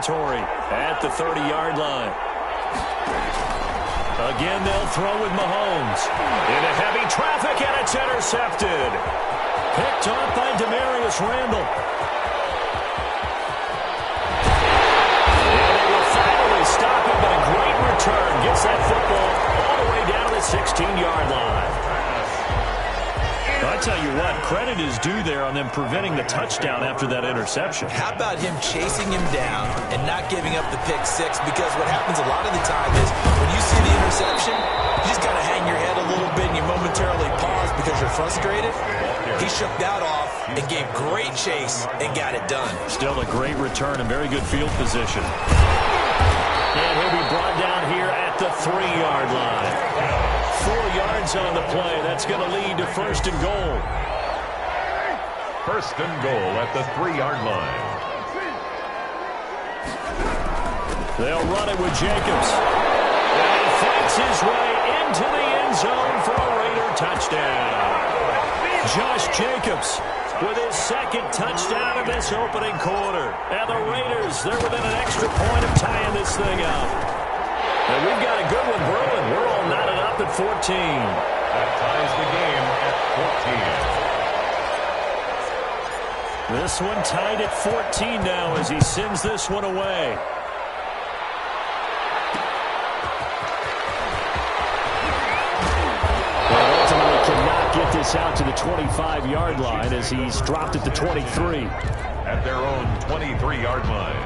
territory at the 30-yard line. Again, they'll throw with Mahomes. Into heavy traffic, and it's intercepted. Picked off by Demarius Randall. And they will finally stop him, but a great return. Gets that football all the way down to the 16-yard line. I tell you what, credit is due there on them preventing the touchdown after that interception. How about him chasing him down and not giving up the pick six? Because what happens a lot of the time is when you see the interception, you just kind of hang your head a little bit and you momentarily pause because you're frustrated. He shook that off and gave great chase and got it done. Still a great return and very good field position. And he'll be brought down here at the 3-yard line. 4 yards on the play. That's going to lead to first and goal. First and goal at the 3-yard line. They'll run it with Jacobs. And he fights his way into the end zone for a Raider touchdown. Josh Jacobs with his second touchdown of this opening quarter. And the Raiders, they're within an extra point of tying this thing up. And we've got a good one brewing. We're all knotted up at 14. That ties the game at 14. This one tied at 14 now as he sends this one away. And ultimately cannot get this out to the 25-yard line as he's dropped at the 23. At their own 23-yard line.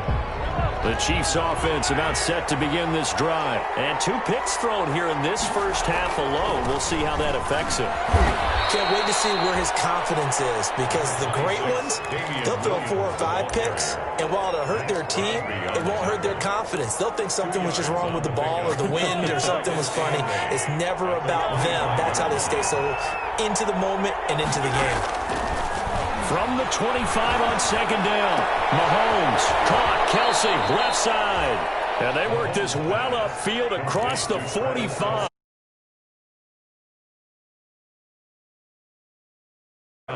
The Chiefs offense about set to begin this drive. And 2 picks thrown here in this first half alone. We'll see how that affects him. Can't wait to see where his confidence is, because the great ones, they'll throw 4 or 5 picks, and while it'll hurt their team, it won't hurt their confidence. They'll think something was just wrong with the ball or the wind or something was funny. It's never about them. That's how they stay so into the moment and into the game. From the 25 on second down, Mahomes caught Kelsey left side. And they work this well upfield across the 45.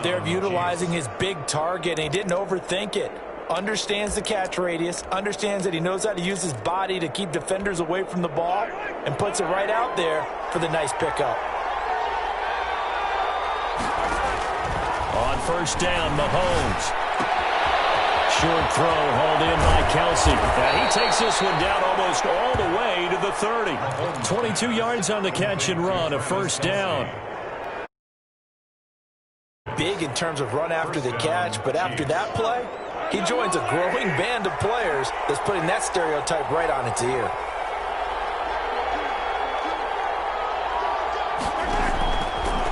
They're utilizing his big target, and he didn't overthink it. Understands the catch radius, understands that he knows how to use his body to keep defenders away from the ball, and puts it right out there for the nice pickup. On first down, Mahomes. Short throw hauled in by Kelsey. And he takes this one down almost all the way to the 30. 22 yards on the catch and run, a first down. Big in terms of run after the catch, but after that play, he joins a growing band of players that's putting that stereotype right on its ear.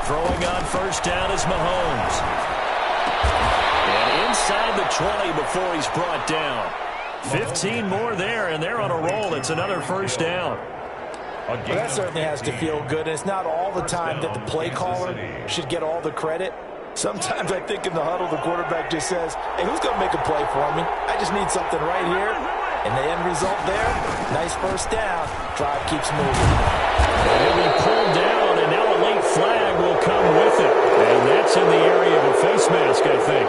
Throwing on first down is Mahomes. And inside the 20 before he's brought down. 15 more there, and they're on a roll. It's another first down. Well, that certainly has to feel good. And it's not all the time that the play caller should get all the credit. Sometimes I think in the huddle, the quarterback just says, hey, who's going to make a play for me? I just need something right here. And the end result there, nice first down. Drive keeps moving. And he'll be pulled down, and now a late flag will come with it. And that's in the area of a face mask, I think.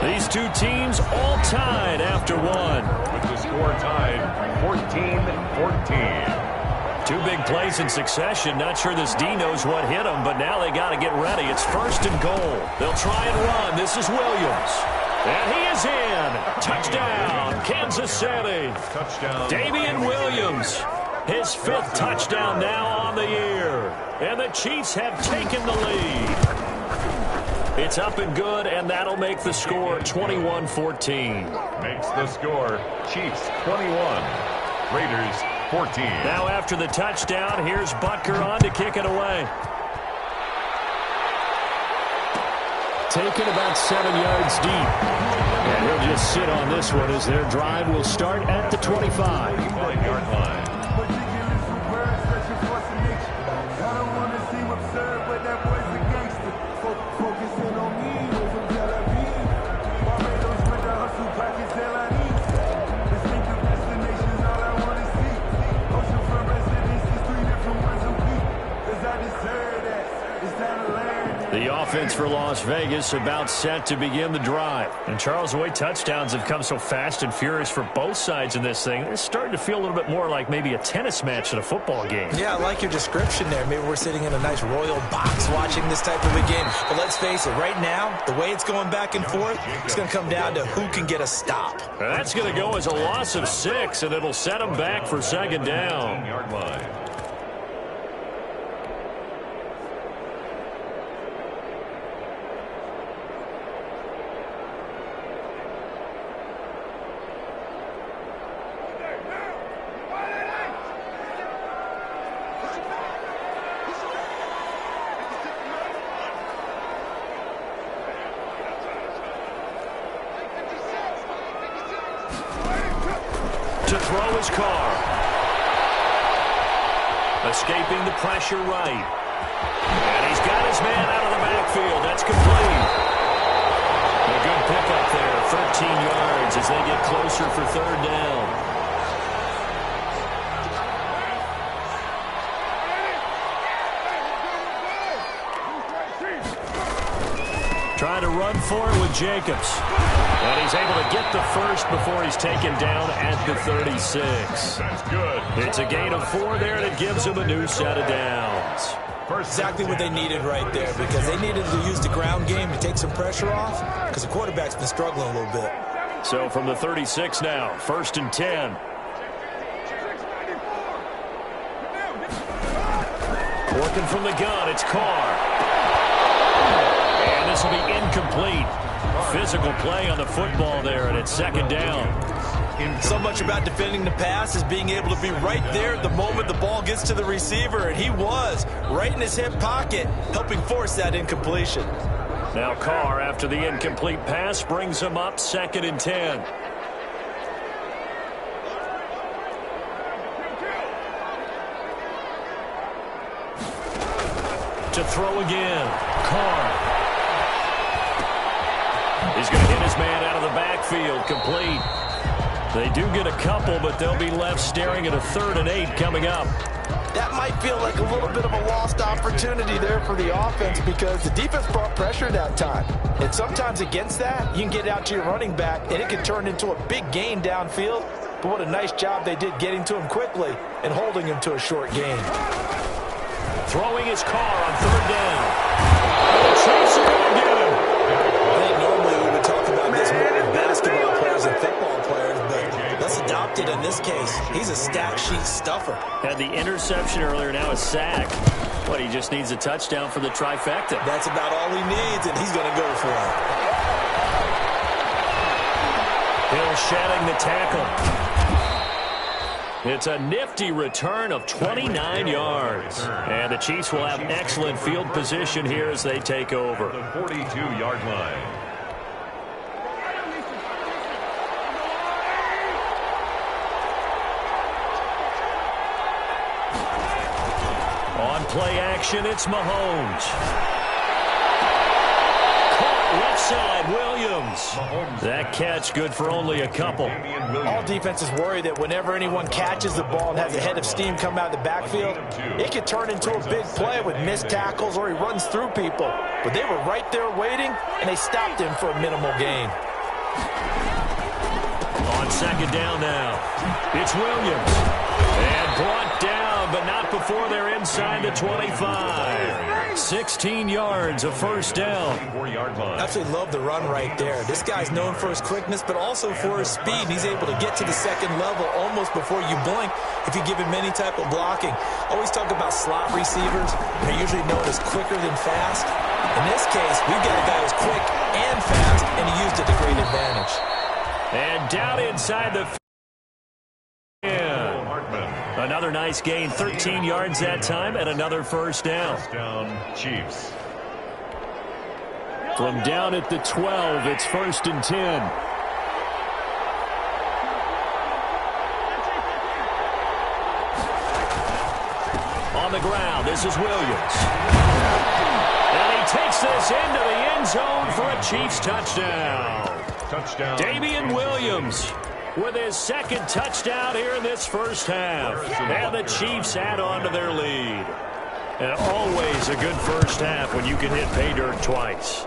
These two teams all tied after one. With the score tied 14-14. 2 big plays in succession. Not sure this D knows what hit him, but now they got to get ready. It's first and goal. They'll try and run. This is Williams. And he is in. Touchdown, Kansas City. Touchdown. Damian Williams. His 5th touchdown now on the year. And the Chiefs have taken the lead. It's up and good, and that'll make the score 21-14. Makes the score Chiefs 21, Raiders 14. Now after the touchdown, here's Butker on to kick it away. Taken about 7 yards deep. And he'll just sit on this one as their drive will start at the 25. 25-yard line. offense for Las Vegas about set to begin the drive. And Charles, the way touchdowns have come so fast and furious for both sides in this thing, it's starting to feel a little bit more like maybe a tennis match than a football game. Yeah, I like your description there. Maybe we're sitting in a nice royal box watching this type of a game. But let's face it, right now, the way it's going back and forth, it's going to come down to who can get a stop. That's going to go as a loss of 6, and it'll set them back for second down. Yard line. To throw his car. Escaping the pressure right. And he's got his man out of the backfield. That's complete. A good pickup there. 13 yards as they get closer for third down. Trying to run for it with Jacobs. And he's able to get the first before he's taken down at the 36. That's good. It's a gain of 4 there, and it gives him a new set of downs. Exactly what they needed right there, because they needed to use the ground game to take some pressure off, because the quarterback's been struggling a little bit. So from the 36 now, 1st and 10. Working from the gun, it's Carr. And this will be incomplete. Physical play on the football there, and it's second down. So much about defending the pass is being able to be right there at the moment the ball gets to the receiver, and he was right in his hip pocket, helping force that incompletion. Now Carr, after the incomplete pass, brings him up 2nd and 10. To throw again, Carr. He's going to hit his man out of the backfield, complete. They do get a couple, but they'll be left staring at a 3rd and 8 coming up. That might feel like a little bit of a lost opportunity there for the offense, because the defense brought pressure that time. And sometimes against that, you can get out to your running back, and it can turn into a big gain downfield. But what a nice job they did getting to him quickly and holding him to a short gain. Throwing his car on 3rd down. Chasing him again. I think normally we would talk about this more with basketball players and football players, but let's adopt it in this case. He's a stat sheet stuffer. Had the interception earlier, now a sack. What, he just needs a touchdown for the trifecta. That's about all he needs, and he's going to go for it. Hill shedding the tackle. It's a nifty return of 29 yards. And the Chiefs will have excellent field position here as they take over. The 42-yard line. On play action, it's Mahomes. Left side, Williams. That catch good for only a couple. All defenses worry that whenever anyone catches the ball and has a head of steam come out of the backfield, it could turn into a big play with missed tackles or he runs through people. But they were right there waiting, and they stopped him for a minimal gain. On 2nd down now, it's Williams. And brought down, but not before they're inside the 25. 16 yards, a 1st down. Absolutely love the run right there. This guy's known for his quickness, but also for his speed. He's able to get to the 2nd level almost before you blink if you give him any type of blocking. Always talk about slot receivers. They're usually known as quicker than fast. In this case, we've got a guy who's quick and fast, and he used it to great advantage. And down inside the... Another nice gain, 13 yards that time, and another 1st down. Touchdown, Chiefs. From down at the 12, it's 1st and 10. On the ground, this is Williams. And he takes this into the end zone for a Chiefs touchdown. Touchdown. Damian Williams with his 2nd touchdown here in this 1st half. And the Chiefs add on to their lead. And always a good first half when you can hit pay dirt twice.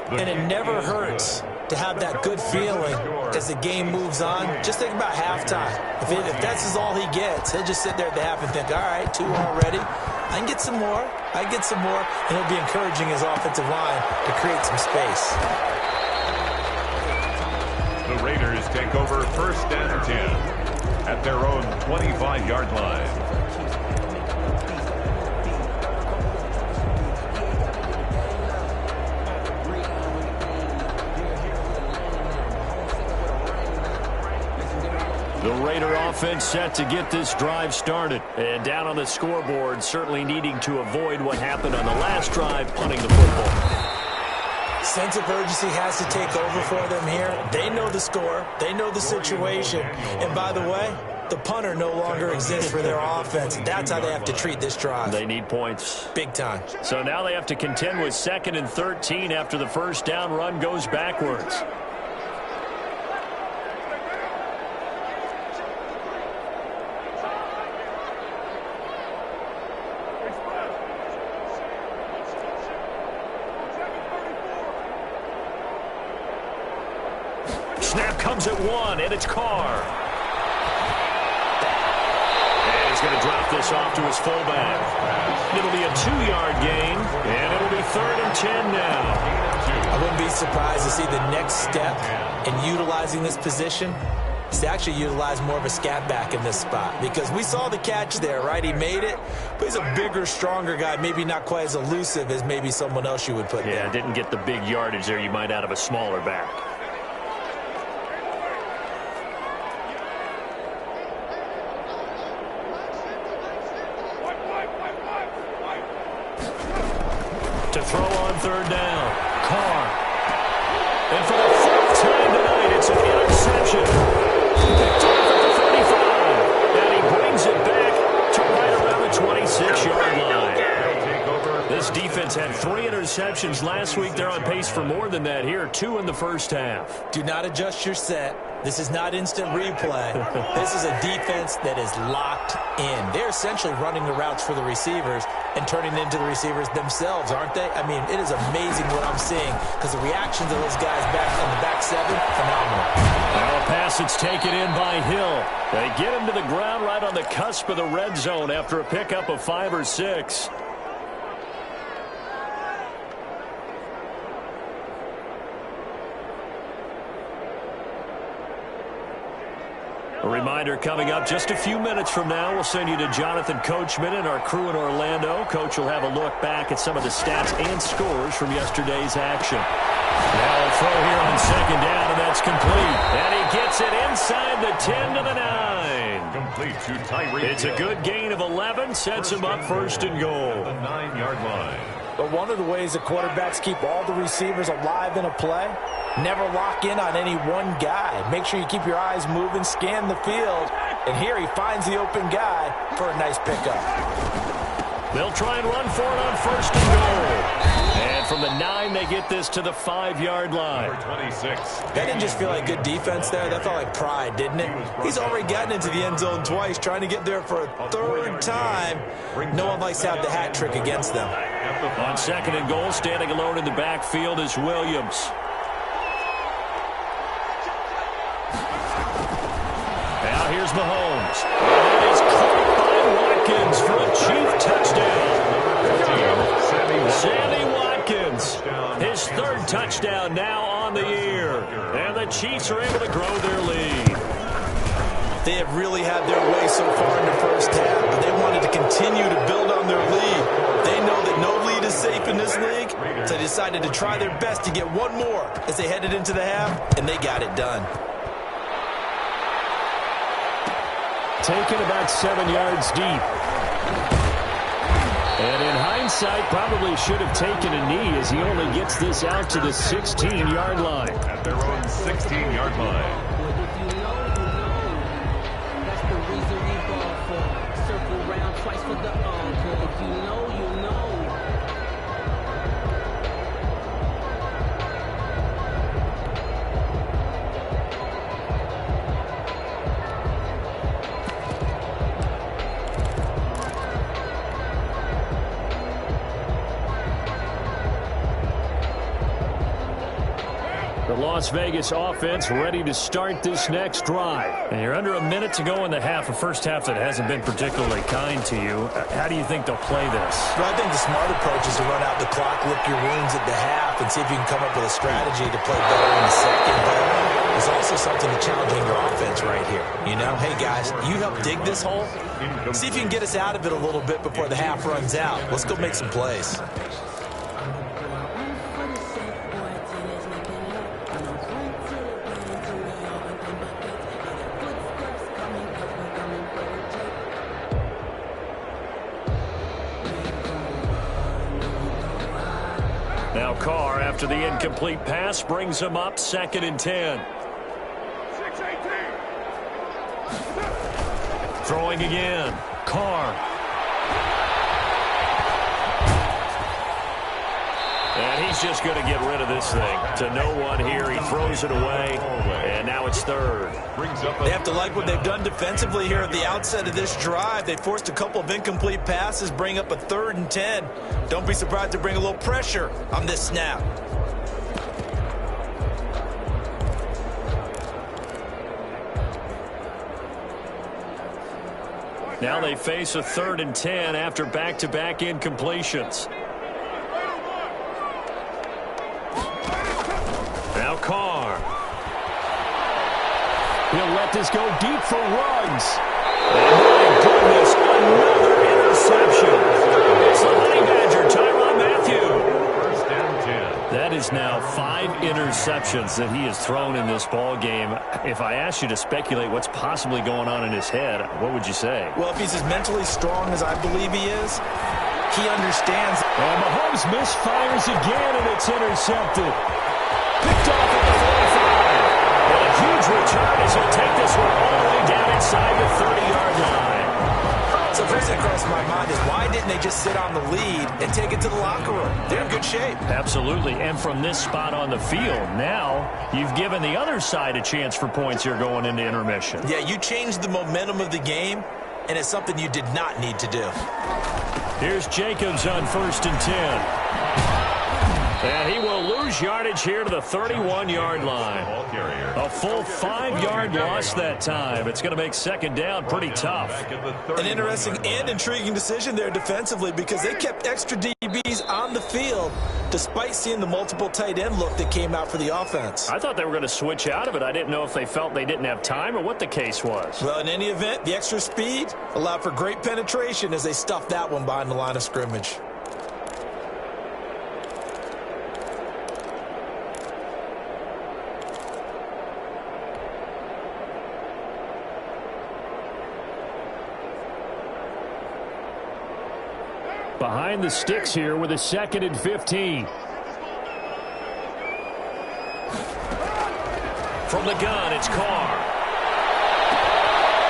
And it never hurts to have that good feeling as the game moves on. Just think about halftime. If that's all he gets, he'll just sit there at the half and think, all right, 2 already. I can get some more. I can get some more. And he'll be encouraging his offensive line to create some space. The Raiders take over 1st and 10 at their own 25-yard line. The Raider offense set to get this drive started. And down on the scoreboard, certainly needing to avoid what happened on the last drive, punting the football. Sense of urgency has to take over for them here. They know the score. They know the situation. And by the way, the punter no longer exists for their offense. That's how they have to treat this drive. They need points. Big time. So now they have to contend with 2nd and 13 after the first down run goes backwards. Snap comes at 1, and it's Carr. And he's going to drop this off to his fullback. It'll be a 2-yard gain, and it'll be 3rd and 10 now. I wouldn't be surprised to see the next step in utilizing this position is to actually utilize more of a scat back in this spot, because we saw the catch there, right? He made it, but he's a bigger, stronger guy, maybe not quite as elusive as maybe someone else you would put there. Yeah, didn't get the big yardage there you might out of a smaller back. To throw on 3rd down, Carr. And for the 4th time tonight, it's an interception. Picked off at the 35. And he brings it back to right around the 26-yard line. This defense had 3 interceptions last week. They're on pace for more than that here. 2 in the first half. Do not adjust your set. This is not instant replay. This is a defense that is locked in. They're essentially running the routes for the receivers and turning it into the receivers themselves, aren't they? I mean, it is amazing what I'm seeing, because the reactions of those guys back in the back 7, phenomenal. Now a pass that's taken in by Hill. They get him to the ground right on the cusp of the red zone after a pickup of 5 or 6. A reminder coming up just a few minutes from now, we'll send you to Jonathan Coachman and our crew in Orlando. Coach will have a look back at some of the stats and scores from yesterday's action. Now a throw here on 2nd down, and that's complete. And he gets it inside the 10 to the 9. Complete to Tyreek. It's a good gain of 11, sets him up 1st and goal. The 9-yard line. But one of the ways that quarterbacks keep all the receivers alive in a play, never lock in on any one guy. Make sure you keep your eyes moving, scan the field, and here he finds the open guy for a nice pickup. They'll try and run for it on 1st and goal. And from the 9, they get this to the 5-yard line. Number 26. That didn't just feel like good defense there. That felt like pride, didn't it? He's already gotten into the end zone twice, trying to get there for a 3rd time. No one likes to have the hat trick against them. On 2nd and goal, standing alone in the backfield is Williams. Now here's Mahomes. And it is caught by Watkins for a Chief touchdown. Sammy Watkins, his 3rd touchdown now on the year. And the Chiefs are able to grow their lead. They have really had their way so far in the first half, but they wanted to continue to build on their lead. They know that no lead is safe in this league, so they decided to try their best to get one more as they headed into the half, and they got it done. Taken about 7 yards deep. And in hindsight, probably should have taken a knee as he only gets this out to the 16-yard line. At their own 16-yard line. Las Vegas offense ready to start this next drive. And you're under a minute to go in the half, a first half that hasn't been particularly kind to you. How do you think they'll play this? Well, I think the smart approach is to run out the clock, lick your wounds at the half, and see if you can come up with a strategy to play better in the second. But there's also something to challenging your offense right here. You know, hey, guys, you help dig this hole. See if you can get us out of it a little bit before the half runs out. Let's go make some plays. Now Carr, after the incomplete pass, brings him up 2nd and 10. Throwing again. Carr. And he's just going to get rid of this thing. To no one here. He throws it away. And now it's 3rd. They have to like what they've done defensively here at the outset of this drive. They forced a couple of incomplete passes, bring up a 3rd and 10. Don't be surprised to bring a little pressure on this snap. Now they face a 3rd and 10 after back-to-back incompletions. Now Carr. He'll let this go deep for Ruggs. And my goodness, another interception. It's the Honey Badger, Tyrann Mathieu. That is now 5 interceptions that he has thrown in this ball game. If I asked you to speculate what's possibly going on in his head, what would you say? Well, if he's as mentally strong as I believe he is, he understands. And Mahomes misfires again, and it's intercepted. Picked off at the 45. And a huge return as he'll take this one all the way down inside the 30-yard line. So first thing across my mind is, why didn't they just sit on the lead and take it to the locker room? They're in good shape. Absolutely. And from this spot on the field, now you've given the other side a chance for points here going into intermission. Yeah, you changed the momentum of the game, and it's something you did not need to do. Here's Jacobs on 1st and 10. And he will lose yardage here to the 31-yard line. A full 5-yard loss that time. It's going to make 2nd down pretty tough. An interesting and intriguing decision there defensively, because they kept extra DBs on the field despite seeing the multiple tight end look that came out for the offense. I thought they were going to switch out of it. I didn't know if they felt they didn't have time or what the case was. Well, in any event, the extra speed allowed for great penetration as they stuffed that one behind the line of scrimmage. Behind the sticks here with a 2nd and 15. From the gun, it's Carr.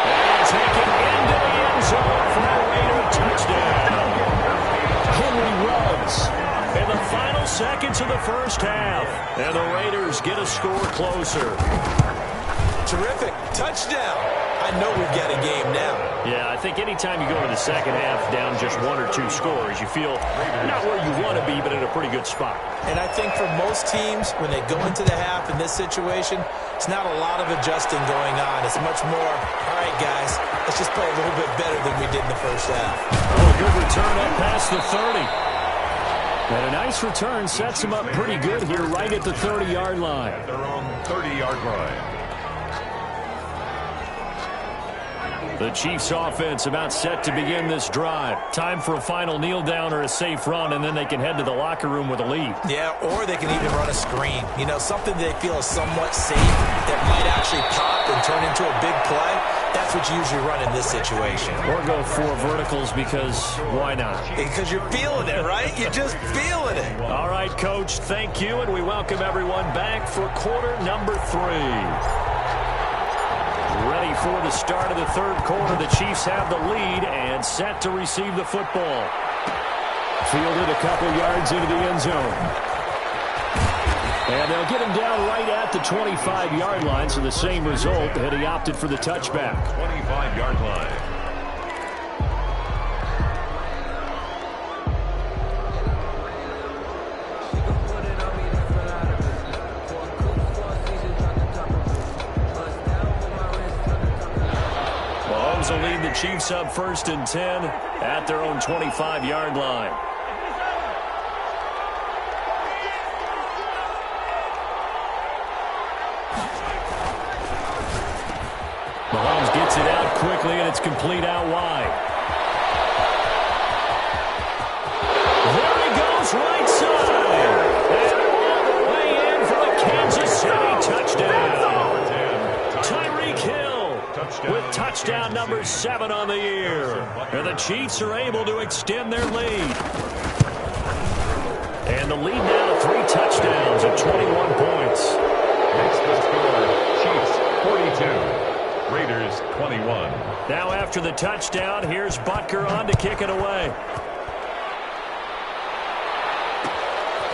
And taken into the end zone for a Raider touchdown. Henry Ruggs in the final seconds of the first half. And the Raiders get a score closer. Terrific. Touchdown. I know we've got a game now. Yeah, I think anytime you go to the second half down just 1 or 2 scores, you feel not where you want to be, but in a pretty good spot. And I think for most teams, when they go into the half in this situation, it's not a lot of adjusting going on. It's much more, all right, guys, let's just play a little bit better than we did in the first half. Oh, good return up past the 30. And a nice return sets them up pretty good here right at the 30-yard line. At their own 30-yard line. The Chiefs offense about set to begin this drive. Time for a final kneel down or a safe run, and then they can head to the locker room with a lead. Yeah, or they can even run a screen. You know, something they feel is somewhat safe that might actually pop and turn into a big play. That's what you usually run in this situation. Or go 4 verticals because why not? Because you're feeling it, right? You're just feeling it. All right, Coach, thank you, and we welcome everyone back for quarter number 3. Ready for the start of the 3rd quarter. The Chiefs have the lead and set to receive the football. Fielded a couple yards into the end zone. And they'll get him down right at the 25-yard line, so the same result, and he opted for the touchback. 25-yard line. Chiefs up 1st and 10 at their own 25-yard line. Mahomes gets it out quickly, and it's complete out wide. There he goes, right side. And all the way in for a Kansas City touchdown. Tyreek Hill with touchdown number 7 on the year. And the Chiefs are able to extend their lead. And the lead now to 3 touchdowns at 21 points. Next the score, Chiefs 42. Raiders 21. Now after the touchdown, here's Butker on to kick it away.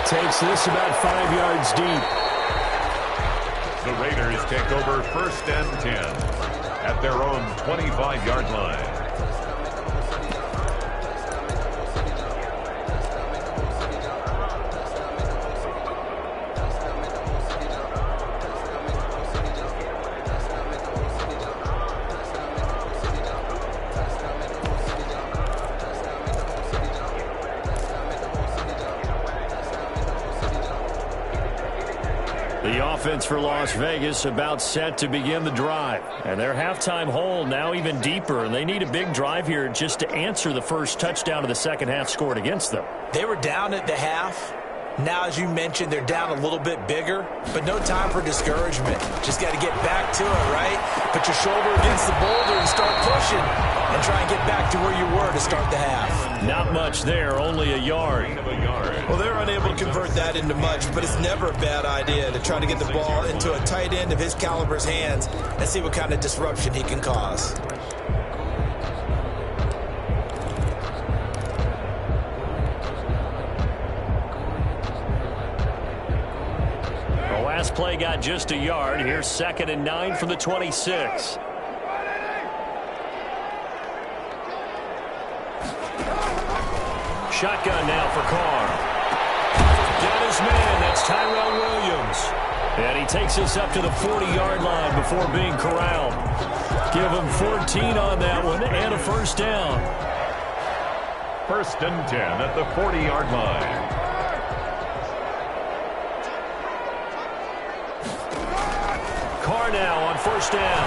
Takes this about 5 yards deep. The Raiders take over 1st and 10 at their own 25-yard line. The offense for Las Vegas about set to begin the drive. And their halftime hole now even deeper. And they need a big drive here just to answer the first touchdown of the second half scored against them. They were down at the half. Now, as you mentioned, they're down a little bit bigger, but no time for discouragement. Just got to get back to it, right? Put your shoulder against the boulder and start pushing and try and get back to where you were to start the half. Not much there, only a yard. Well, they're unable to convert that into much, but it's never a bad idea to try to get the ball into a tight end of his caliber's hands and see what kind of disruption he can cause. Last play got just a yard. Here's 2nd and 9 from the 26. Shotgun now for Carr. Down his man. That's Tyrell Williams. And he takes us up to the 40-yard line before being corralled. Give him 14 on that one and a first down. 1st and 10 at the 40-yard line. Carr now on 1st down.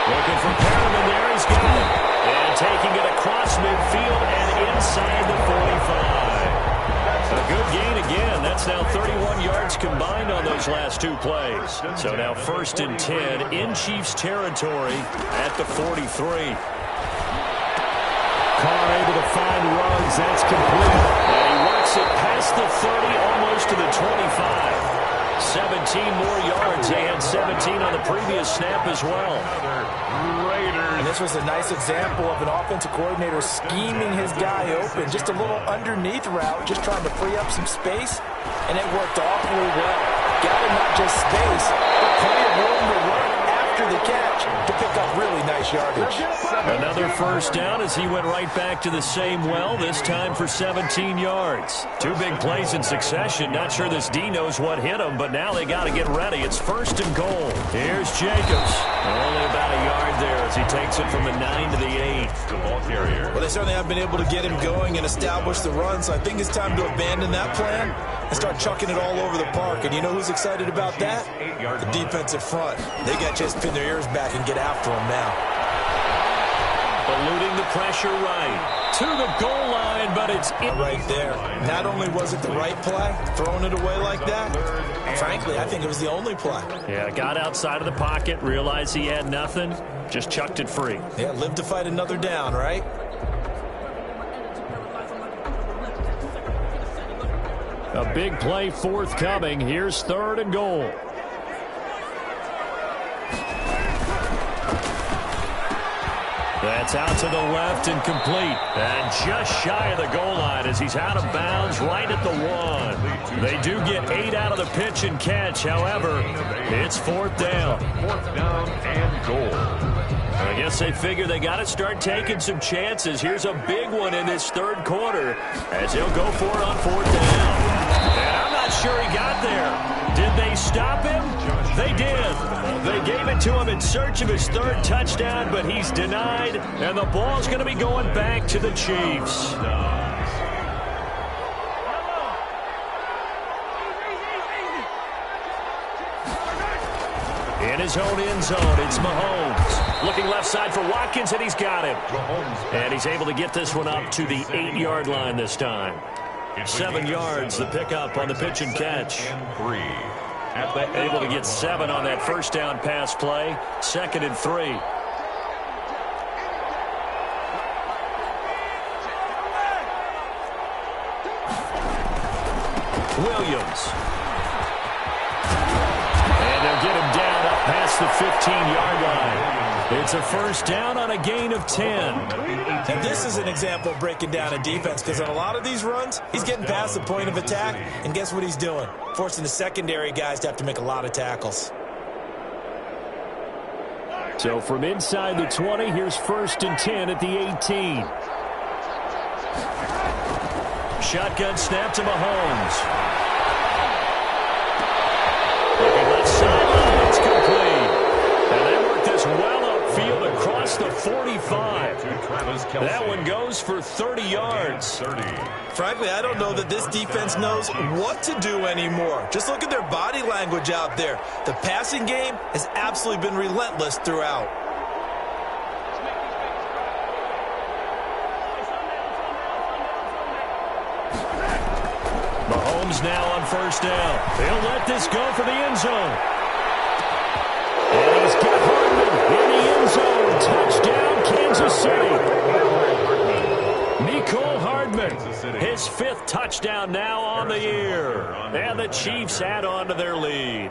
Looking for Perriman there. He's got it. And taking it across midfield and inside the 45. A good gain again. That's now 31 yards combined on those last 2 plays. So now 1st and 10 in Chiefs territory at the 43. Carr able to find Ruggs. That's complete. And he works it past the 30, almost to the 25. 17 more yards. They had 17 on the previous snap as well. And this was a nice example of an offensive coordinator scheming his guy open. Just a little underneath route, just trying to free up some space, and it worked awfully well. Got him not just space, but plenty of room to run after the catch to pick up really nice yardage. Another first down as he went right back to the same well, this time for 17 yards. 2 big plays in succession. Not sure this D knows what hit him, but now they got to get ready. It's 1st and goal. Here's Jacobs. Only about a yard there as he takes it from the 9 to the 8. The ball carrier. Well, they certainly have been able to get him going and establish the run, so I think it's time to abandon that plan and start chucking it all over the park. And you know who's excited about that? The defensive front. They got just pin their ears back and get after him now. Eluding the pressure right to the goal line, but it's in. Right there. Not only was it the right play, throwing it away like that, frankly, I think it was the only play. Yeah, got outside of the pocket, realized he had nothing, just chucked it free. Yeah, live to fight another down, right? A big play forthcoming. Here's 3rd and goal. That's out to the left and complete. And just shy of the goal line as he's out of bounds right at the 1. They do get 8 out of the pitch and catch. However, it's 4th down. 4th down and goal. I guess they figure they got to start taking some chances. Here's a big one in this 3rd quarter as he'll go for it on 4th down. And I'm not not sure he got there. Did they stop him? They did. They gave it to him in search of his third touchdown, but he's denied, and the ball's going to be going back to the Chiefs. In his own end zone, it's Mahomes. Looking left side for Watkins, and he's got him. And he's able to get this one up to the 8-yard line this time. 7 yards, the pickup on the pitch and catch. Able to get 7 on that first down pass play. 2nd and 3. Williams. And they'll get him down up past the 15-yard line. It's a first down on a gain of 10. And this is an example of breaking down a defense, because on a lot of these runs, he's getting past the point of attack, and guess what he's doing? Forcing the secondary guys to have to make a lot of tackles. So from inside the 20, here's 1st and 10 at the 18. Shotgun snap to Mahomes. Looking left sideline, it's complete. And they work this well upfield across the 45. That one goes for 30 yards. Frankly, I don't know that this defense knows what to do anymore. Just look at their body language out there. The passing game has absolutely been relentless throughout. Mahomes now on first down. He'll let this go for the end zone. And he's got Hardman in the end zone. Touchdown, Kansas City. Mecole Hardman, his 5th touchdown now on the year. And the Chiefs add on to their lead.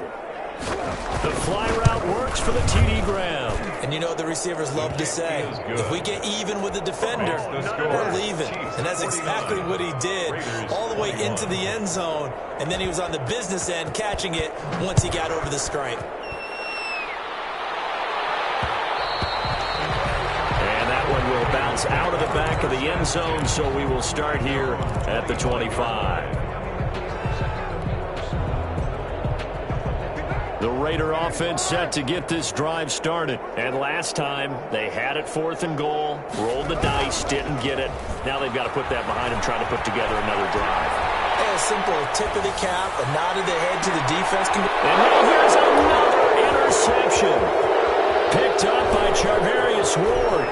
The fly route works for the TD Graham. And you know the receivers love to say, if we get even with the defender, we're leaving. And that's exactly what he did, all the way into the end zone. And then he was on the business end catching it once he got over the stripe. And that one will bounce out of the back of the end zone, so we will start here at the 25. The Raider offense set to get this drive started. And last time, they had it 4th and goal, rolled the dice, didn't get it. Now they've got to put that behind them, try to put together another drive. A simple tip of the cap, a nod of the head to the defense. And now here's another interception. Picked up by Charvarius Ward.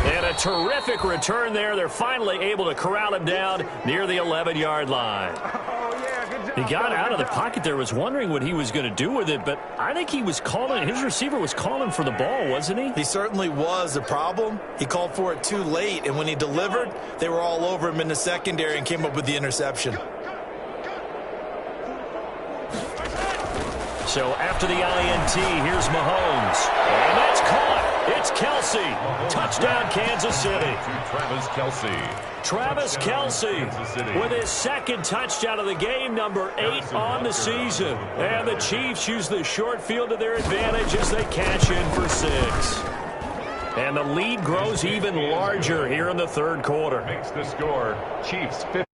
And a terrific return there. They're finally able to corral him down near the 11-yard line. He got out of the pocket there, was wondering what he was going to do with it, but I think he was calling, his receiver was calling for the ball, wasn't he? He certainly was. The problem, he called for it too late, and when he delivered, they were all over him in the secondary and came up with the interception. So after the INT, here's Mahomes. And that's caught. It's Kelsey. Touchdown, Kansas City. Travis Kelce. Travis Kelce with his 2nd touchdown of the game, number 8 on the season. And the Chiefs use the short field to their advantage as they cash in for 6. And the lead grows even larger here in the 3rd quarter. Makes the score Chiefs 50.